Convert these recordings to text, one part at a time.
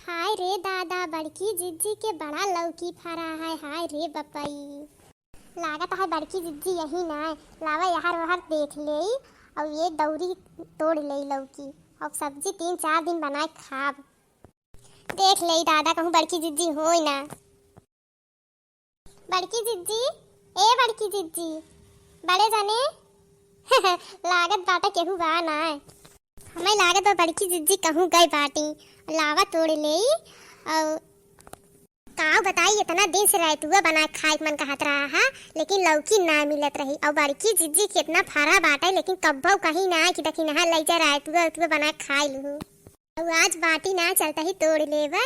हाय रे दादा, बड़की जिज्जी के बड़ा लौकी फरा है। हाय रे बपई, लागत है बड़की जिज्जी यही ना है। लावा यार वहार देख ले और ये दौरी तोड़ ले लौकी और सब्जी 3-4 दिन बनाए खाब। देख ले दादा, कहूँ बड़की जिज्जी हो ना। बड़की जिज्जी, ए बड़की जिज्जी, बड़े जाने लागत बाटा केहू बा ना है। हमें लागत बा बड़की जिज्जी कहूँ गई बाटी लावा तोड़ ले और का बताई इतना दिन से रायतुआ बना खाए मन कहत रहा है, लेकिन लौकी ना मिलत रही। और बड़की जिज्जी कितना फरा बाटा लेकिन कब्बो कहीं ना कि दखी नहा ले जा रायतुआ बना खाए लू। और आज बाटी ना चलता ही तोड़ लेवे,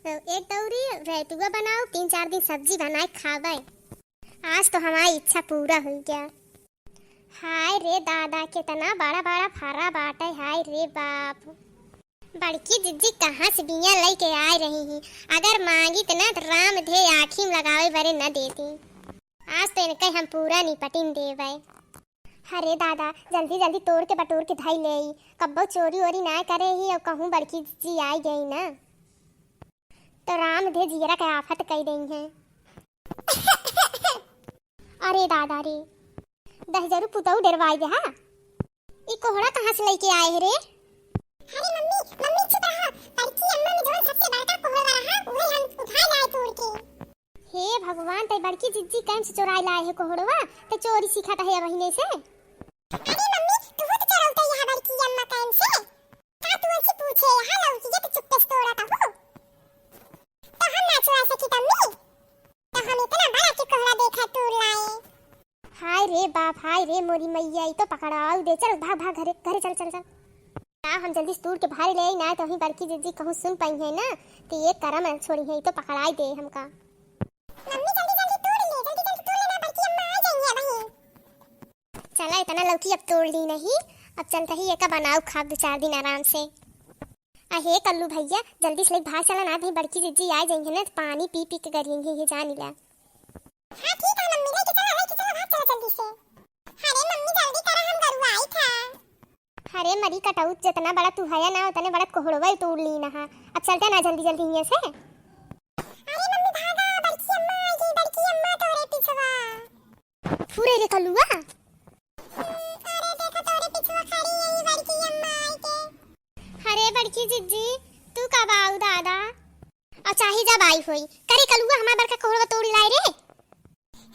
एक दौरी रायतुआ बनाओ 3-4 दिन सब्जी बनाए खावे। आज तो हमारी इच्छा पूरा हो गया। हाय रे दादा, कितना बड़ा बड़ा फरा बाटा। हाय रे बाप, बड़की जिज्जी कहाँ से बिया लेके आ रही है। अगर मांगी तो ना राम धे आँखी में लगावे बरे न देती। आज तो इनके हम पूरा निपटिन देवे। अरे दादा, जल्दी जल्दी तोड़ के बटोर के धाई ले, कब्बो चोरी वोरी ना करे ही। और कहूँ बड़की जिज्जी आई गई ना तो राम धे जीरा के आफत कई देंगे है। अरे दादा रे, 10 पुतऊ डरवाई गया। ये कोहड़ा कहाँ से लेके आए है रे? अरे मम्मी चुप रहो। बड़की अम्मा में जोन सबसे बड़का कोहड़ा रहा उहे हम उठा लाए तोड़ के। हे भगवान, ते बड़की जिज्जी कैम से चुराई लाए है कोहड़वा? ते चोरी सीखा है बहिने से। अरे मम्मी, तू तो चोरौता यहां बड़की अम्मा कैम से? का तू ऐसे पूछे यहां लौकी ये तो चुप्पे से तोड़ा था वो। तो हम ना चुरा सकी तम्मी, तो हम इतना बड़ा के कोहड़ा देखा तोड़ लाए। हाय रे बाप, हाय रे मोरी मैया, ये तो पकड़ाओ दे। चल भाग भाग घरे घरे चल चल चल। हम जल्दी तोड़ के बाहर ले आई ना तो ही बड़की जिज्जी कहूँ सुन पाई है ना तो ये करम छोड़ी है। तो पकड़ाई दे हमका। मम्मी जल्दी जल्दी तोड़ ले, जल्दी जल्दी तोड़ लेना, बड़की अम्मा आ जाएंगी वहीं। चला, इतना लौकी अब तोड़ ली नहीं, अब चलता ही एक बनाओ खा 2-4 दिन आराम से। अहे कल्लू भैया, जल्दी से बाहर चला ना भाई, बड़की जिज्जी आ जाएंगे ना तो पानी पी पी के करेंगे ये जान ला। हां ठीक है मम्मी, लेके चलो भाग चलो जल्दी से। अरे मम्मी जल्दी करो, हम गरुआ आई था। अरे मरी कटाउत, जितना बड़ा तू है ना उतने बड़ा कोहड़वा तोड़ ली ना। अब चलते ना जल्दी जल्दी यहाँ से। अरे मम्मी भागा, बड़की अम्मा आ गई, बड़की अम्मा तोरे पिछवा। पूरे रे कल्लुआ। अरे देखो तोरे पिछवा खड़ी है ये बड़की अम्मा आई के। अरे बड़की जिज्जी, तू कब आऊ दादा? और चाहे जब आई होई करे कल्लुआ हमार बड़का कोहड़वा तोड़ लाई रे।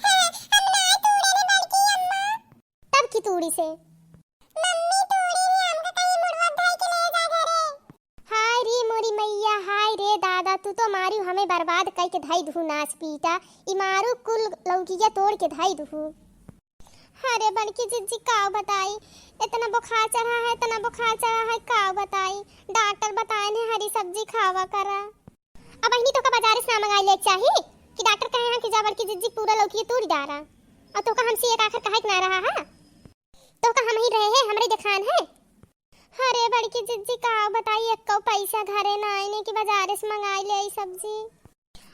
हम ना तोड़े रे बड़की अम्मा। तब की तोड़ी से? मम्मी तोड़ी रे, हमका कहीं मुड़वा धाई के ले जा घरे। हाय रे मोरी मैया, हाय रे दादा, तू तो मारी हमें बर्बाद कई के धाई दहू नाच पीटा। ई मारू कुल लौकिया तोड़ के धाई दहू। अरे बड़की जिज्जी का बताई, इतना बुखार चढ़ा है, इतना बुखार चढ़ा है, का बताई। डॉक्टर बताए ने हरी सब्जी खावा करा। अब अहनी तो का बाजार से ना मंगाई ले चाहिए कि डॉक्टर कहे हैं कि जा बड़की जिज्जी पूरा लौकी तोड़ डारा। और तो का हमसे एक आखिर कहे ना रहा है तो का हम ही रहे हैं, हमरे दिखान है। अरे बड़की जिज्जी का बताई, एक पैसा घरे ना आने की बाजार से मंगाई ले सब्जी।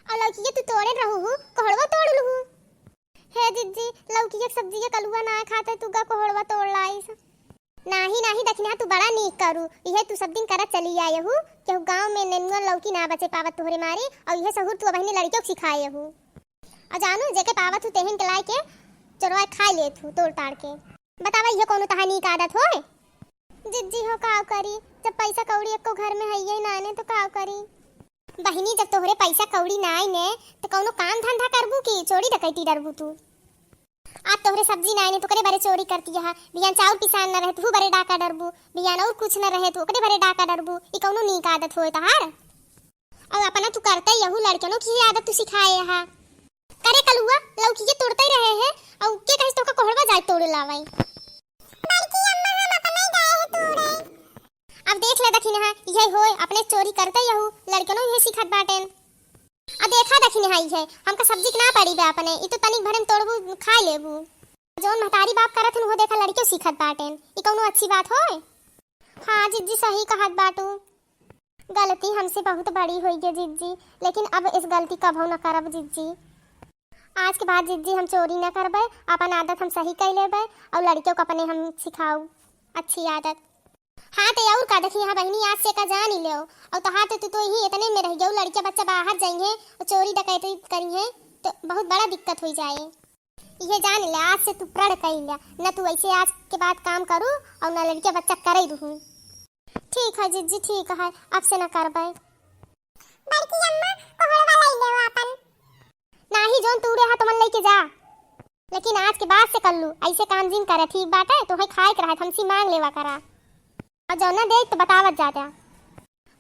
और लौकी तू तोड़े रहू कोहड़वा तोड़ लू। हे जिज्जी, लौकी के सब्जी के कलुआ ना खाते तू का कोहड़वा तोड़ लाई। नाही नाही दखना, तू बड़ा नीक करू। यह तू सब दिन करत चली आए हूँ कि गांव में नेनुआ लौकी ना बचे पावत तोहरे मारे। और यह सहूर तू बहने लड़कियों को सिखाए हूँ। और जानू जेके पावत हूँ तेहन के लाई के चरवा खा लेत हूँ तोड़ ताड़ के। बतावा यह कोनो तहानी का आदत होए? जिज्जी हो का करी, जब पैसा कौड़ी एको घर में है ही ना ने तो का करी। बहिनी, जब तोहरे पैसा कौड़ी ना आए ने तो कोनो काम धंधा करबू की चोरी डकैती डरबू तू? आज तोहरे सब्जी ना आने तो करे बारे चोरी करती है। बियान चाउर पिसान न रहे तू बारे डाका डरबू, बियान और कुछ न रहे तू ओकरे बारे डाका डरबू। ई कोनो नीक आदत होए तहार? और अपना तू करते यहू लड़कनों की आदत तू सिखाए है। करे कलुआ लौकी के तोड़ते रहे है और के कहिस तो का कोहड़वा जाए तोड़ लावाई। बड़की अम्मा हम अपने गए हैं तोड़े। अब देख ले दखिन है यही होए, अपने चोरी करते यहू लड़कनों ये सिखत बाटेन। अब देखा दखिन है ये हमका सब्जी के ना पड़ी बे अपने, ई तो तनिक भरन तोड़बू खा लेबू। जोन महतारी बाप करत हो देखा लड़कियों सिखत बाटेन। ई कोनो अच्छी बात होए? हां जिज्जी सही कहत बाटू। गलती हमसे बहुत बड़ी हुई है जिज्जी, लेकिन अब इस गलती कभू न करब जिज्जी। आज के बाद जिज्जी हम चोरी न करबे, अपन आदत हम सही कर लेबे और लड़कियों को अपने हम सिखाऊ अच्छी आदत। हाँ तो और का देखी, हाँ बहनी आज से का जान ही ले और तो हाँ तो ही इतने में रह गयो, लड़के बच्चा बाहर जाइए और चोरी डकैती करिए तो बहुत बड़ा दिक्कत हो जाए। ये जान ले आज से तू प्रण कही ले, न तू ऐसे आज के बाद काम करू और न लड़के बच्चा करे रहूं। ठीक है जीजी ठीक है, अब से न करबे। बड़की अम्मा कोहड़वा लई लेओ अपन। नाही जोन तू रे हा तो मन लेके जा, लेकिन आज के बाद से कर लू ऐसे काम जिन करे ठीक बात है, तो है खाए के रहा हमसी मांग लेवा करा और जो ना दे तो बतावत जाता।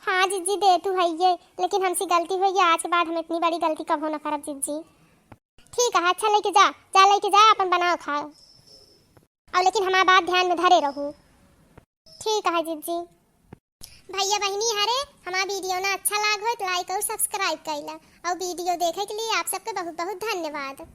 हाँ जीजी दे तू है ये, लेकिन हमसे गलती हुई है, आज के बाद हम इतनी बड़ी गलती कब ना करब जीजी। ठीक है अच्छा लेके जा, जा लेके जा अपन बनाओ खाओ और लेकिन हमारा बात ध्यान में धरे रहू। ठीक है जीजी। भैया बहनी हरे हमारा वीडियो ना अच्छा लाग हो तो लाइक और सब्सक्राइब कर ला और वीडियो देखे के लिए आप सबके बहुत बहुत धन्यवाद।